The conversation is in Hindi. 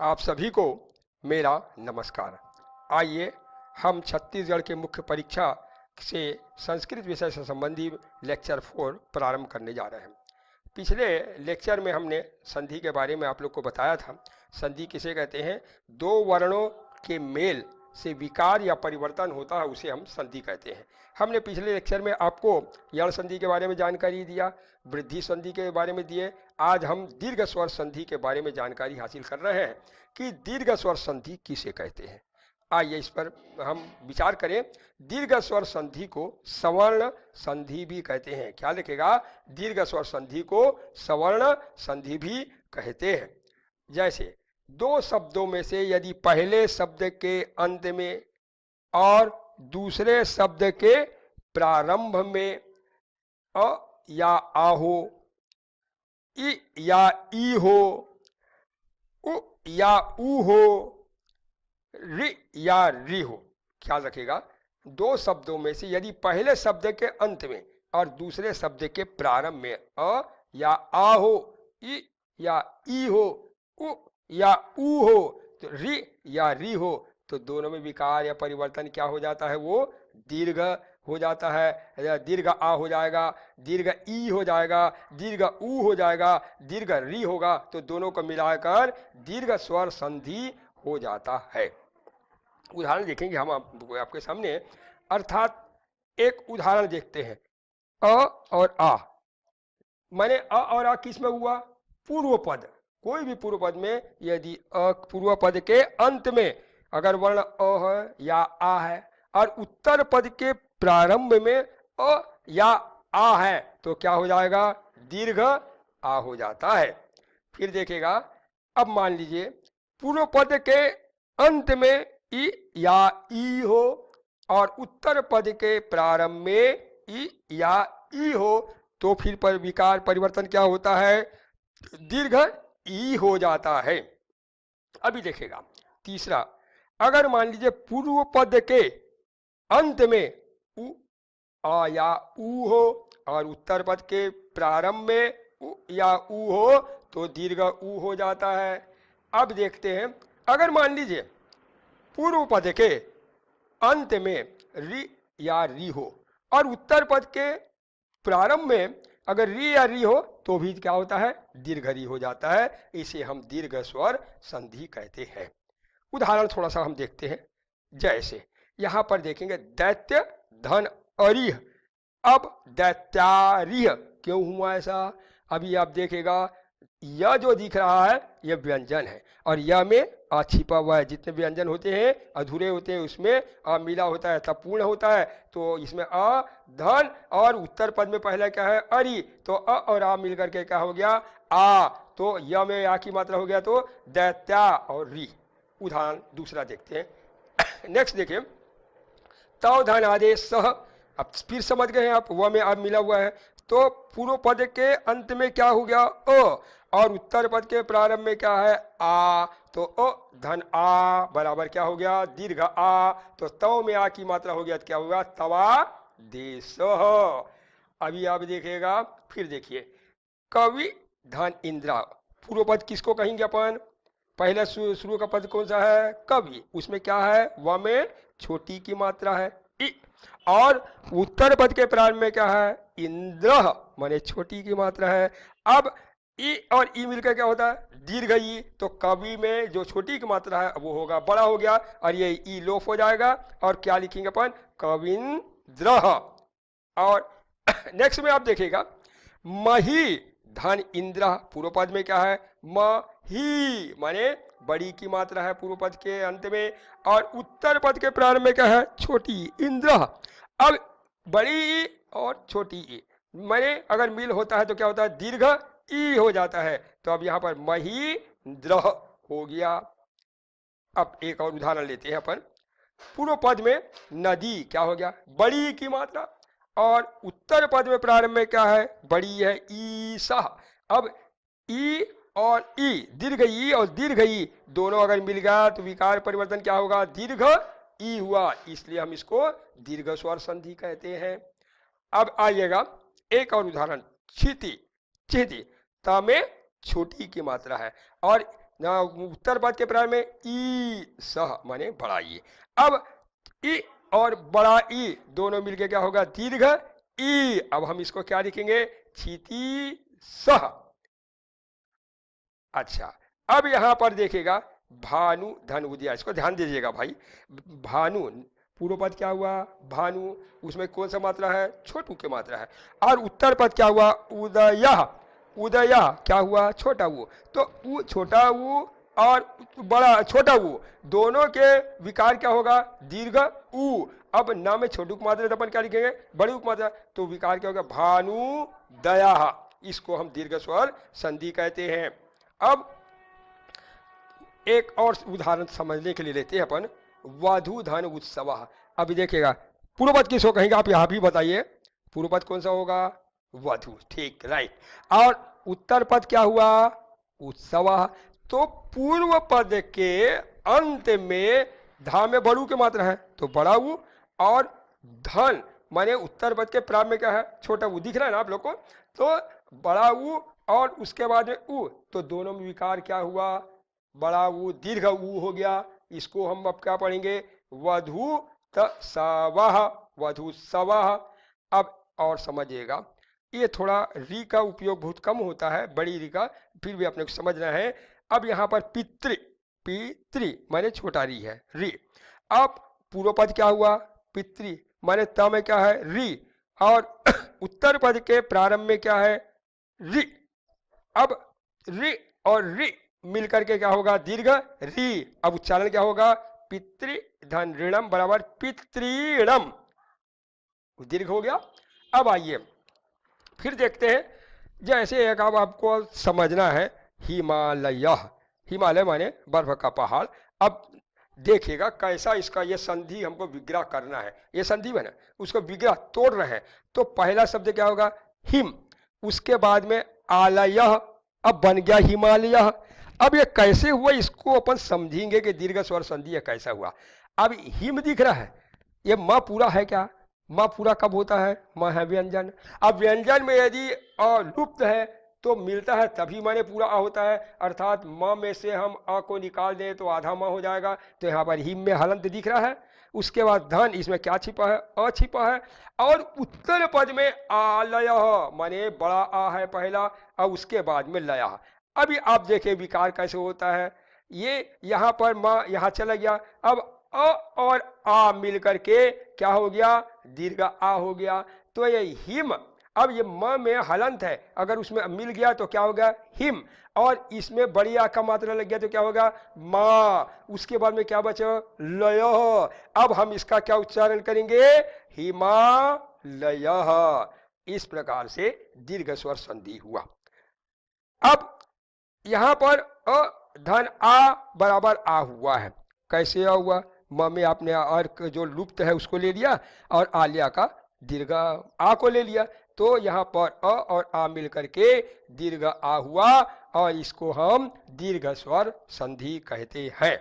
आप सभी को मेरा नमस्कार। आइए हम छत्तीसगढ़ के मुख्य परीक्षा से संस्कृत विषय से संबंधित लेक्चर 4 प्रारंभ करने जा रहे हैं। पिछले लेक्चर में हमने संधि के बारे में आप लोग को बताया था। संधि किसे कहते हैं? दो वर्णों के मेल से विकार या परिवर्तन होता है, उसे हम संधि कहते हैं। हमने पिछले लेक्चर में आपको यण संधि के बारे में जानकारी दिया, वृद्धि संधि के बारे में दिए। आज हम दीर्घ स्वर संधि के बारे में जानकारी हासिल कर रहे हैं कि दीर्घ स्वर संधि किसे कहते हैं। आइए इस पर हम विचार करें। दीर्घ स्वर संधि को सवर्ण संधि भी कहते हैं। क्या लिखेगा? दीर्घ स्वर संधि को सवर्ण संधि भी कहते हैं। जैसे दो शब्दों में से यदि पहले शब्द के अंत में और दूसरे शब्द के प्रारंभ में अ या आ हो, इ या ई हो, उ या ऊ हो, रि या री हो। ख्याल रखिएगा, दो शब्दों में से यदि पहले शब्द के अंत में और दूसरे शब्द के प्रारंभ में अ या आ हो, इ या ई हो, उ या ऊ हो, तो रि या री हो, तो दोनों में विकार या परिवर्तन क्या हो जाता है? वो दीर्घ हो जाता है। दीर्घ आ हो जाएगा, दीर्घ ई हो जाएगा, दीर्घ ऊ हो जाएगा, दीर्घ री होगा, तो दोनों को मिलाकर दीर्घ स्वर संधि हो जाता है। उदाहरण देखेंगे हम आपके सामने। अर्थात एक उदाहरण देखते हैं। अ और आ, माने अ और आ किस में हुआ? पूर्व पद। कोई भी पूर्व पद में यदि अ पूर्व पद के अंत में अगर वर्ण अ है या आ है और उत्तर पद के प्रारंभ में अ या आ है, तो क्या हो जाएगा? दीर्घ आ हो जाता है। फिर देखेगा, अब मान लीजिए पूर्व पद के अंत में इ या ई हो और उत्तर पद के प्रारंभ में इ या ई हो, तो फिर पर विकार परिवर्तन क्या होता है? दीर्घ ई हो जाता है। अभी देखेगा तीसरा, अगर मान लीजिए पूर्व पद के अंत में उ आ या ऊ हो और उत्तर पद के प्रारंभ में उ या ऊ हो, तो दीर्घ ऊ हो जाता है। अब देखते हैं, अगर मान लीजिए पूर्व पद के अंत में रि या री हो और उत्तर पद के प्रारंभ में अगर री या री हो, तो भी क्या होता है? दीर्घ री हो जाता है। इसे हम दीर्घ स्वर संधि कहते हैं। उदाहरण थोड़ा सा हम देखते हैं। जैसे यहां पर देखेंगे दैत्य धन अरिह। अब दैत्यारिह क्यों हुआ ऐसा? अभी आप देखेगा, यह जो दिख रहा है यह व्यंजन है और यह में आ छिपा हुआ है। जितने व्यंजन होते हैं अधूरे होते हैं, उसमें आ मिला होता है तब पूर्ण होता है। तो इसमें अ धन और उत्तर पद में पहले क्या है? अरि, तो अ और आ मिलकर के क्या हो गया? आ। तो य में आ की मात्रा हो गया, तो दैत्या और री। उदाहरण दूसरा देखते हैं। नेक्स्ट देखिए, तव धन आदेश सह। अब फिर समझ गए आप, वह में अब मिला हुआ है, तो पूर्व पद के अंत में क्या हो गया? अ और उत्तर पद के प्रारंभ में क्या है? आ। तो अ धन आ बराबर क्या हो गया? दीर्घ आ। तो तव में आ की मात्रा हो गया, तो क्या होगा? तवा देश। अभी आप देखिएगा, फिर देखिए कवि धन इंद्रा। पूर्व पद किसको कहेंगे अपन? पहले शुरू का पद कौन सा है? कवि। उसमें क्या है? व में छोटी की मात्रा है इ। और उत्तर पद के प्रारंभ में क्या है? इंद्र, माने छोटी की मात्रा है। अब ई और ई मिलकर क्या होता है? दीर्घ ई। तो कवि में जो छोटी की मात्रा है वो होगा बड़ा हो गया और ये ई लोप हो जाएगा और क्या लिखेंगे अपन? कविंद्र। और नेक्स्ट में आप देखिएगा, मही धन इंद्र। पूर्व पद में क्या है? मही, माने बड़ी की मात्रा है पूर्व पद के अंत में और उत्तर पद के प्रारंभ में क्या है? छोटी इंद्र। अब बड़ी ई और छोटी ई माने अगर मिल होता है तो क्या होता है? दीर्घ ई हो जाता है। तो अब यहां पर मही द्र हो गया। अब एक और उदाहरण लेते हैं अपन। पूर्व पद में नदी क्या हो गया? बड़ी की मात्रा और उत्तर पद में प्रारंभ में क्या है? बड़ी है ईसा। अब ई और ई, दीर्घ ई और दीर्घ ई दोनों अगर मिल गया तो विकार परिवर्तन क्या होगा? दीर्घ ई हुआ, इसलिए हम इसको दीर्घ स्वर संधि कहते हैं। अब आइएगा एक और उदाहरण, क्षिति। क्षिति ता में छोटी की मात्रा है और ना उत्तर पद के प्रारंभ में ई सह माने बड़ा ई। अब ई और बड़ा ई दोनों मिलके क्या होगा दीर्घ ई। अब हम इसको क्या लिखेंगे क्षिति सह। अच्छा अब यहां पर देखिएगा भानु धन उदया, इसको ध्यान दीजिएगा भाई। भानु पूर्व पद क्या हुआ भानु, उसमें कौन सा मात्रा है छोटू की मात्रा है। और उत्तर पद क्या हुआ उदय, उदय क्या हुआ छोटा ऊ। तो ऊ छोटा ऊ और बड़ा छोटा ऊ दोनों के विकार क्या होगा दीर्घ ऊ। अब ना में छोटू की मात्रा अपन क्या लिखेंगे बड़ी उपमात्रा, तो विकार क्या होगा भानु दया। इसको हम दीर्घ स्वर संधि कहते हैं। अब एक और उदाहरण समझने के लिए लेते हैं अपन वधु धन उत्सव। अभी देखिएगा पूर्व पद किसको कहेंगे आप यहां भी बताइए, पूर्व पद कौन सा होगा वधु, ठीक राइट। और उत्तर पद क्या हुआ उत्सव। तो पूर्व पद के अंत में धा में बड़ू की मात्रा है तो बड़ा ऊ, और धन माने उत्तर पद के प्रारंभ में क्या है छोटा ऊ, दिख रहा है ना आप लोग को। तो बड़ा ऊ और उसके बाद में ऊ, तो दोनों में विकार क्या हुआ बड़ा ऊ दीर्घ ऊ हो गया। इसको हम अब क्या पढ़ेंगे वधु तसवः, वधु सवः। अब और समझिएगा ये थोड़ा री का उपयोग बहुत कम होता है बड़ी री का, फिर भी अपने को समझना है। अब यहाँ पर पितृ, पितृ माने छोटा री है री। अब पूर्व पद क्या हुआ पितृ माने त में क्या है री, और उत्तर पद के प्रारंभ में क्या है री। अब री और री मिलकर के क्या होगा दीर्घ री। अब उच्चारण क्या होगा पितृ धन ऋणम बराबर पितृणम, दीर्घ हो गया। अब आइए फिर देखते हैं, जैसे एक अब आपको समझना है हिमालय, हिमालय माने बर्फ का पहाड़। अब देखिएगा कैसा इसका ये संधि हमको विग्रह करना है। ये संधि बना उसको विग्रह तोड़ रहे हैं। तो पहला शब्द क्या होगा हिम, उसके बाद में आलय, अब बन गया हिमालय। अब ये कैसे हुआ इसको अपन समझेंगे कि दीर्घ स्वर संधि कैसा हुआ। अब हिम दिख रहा है, ये म पूरा है क्या, म पूरा कब होता है म है व्यंजन। अब व्यंजन में यदि लुप्त है तो मिलता है तभी माने पूरा आ होता है, अर्थात म में से हम अ को निकाल दें तो आधा म हो जाएगा। तो यहाँ पर हिम में हलंत दिख रहा है। उसके बाद धन, इसमें क्या छिपा है अ छिपा है। और उत्तर पद में आलय माने बड़ा आ है पहला, और उसके बाद में लया। अभी आप देखिए विकार कैसे होता है, ये यहाँ पर म यहाँ चला गया। अब अ और आ मिल करके क्या हो गया दीर्घ आ हो गया। तो ये हिम, अब ये म में हलंत है, अगर उसमें मिल गया तो क्या होगा हिम, और इसमें बड़ी आ का मात्रा लग गया तो क्या होगा मा। उसके बाद में क्या बचा लय। अब हम इसका क्या उच्चारण करेंगे हिमालय। इस प्रकार से दीर्घ स्वर संधि हुआ। अब यहां पर अ धन आ बराबर आ हुआ है, कैसे आ हुआ म में आपने अर्क जो लुप्त है उसको ले लिया और आलिया का दीर्घ आ को ले लिया। तो यहाँ पर अ और आ मिल करके दीर्घ आ हुआ, और इसको हम दीर्घ स्वर संधि कहते हैं।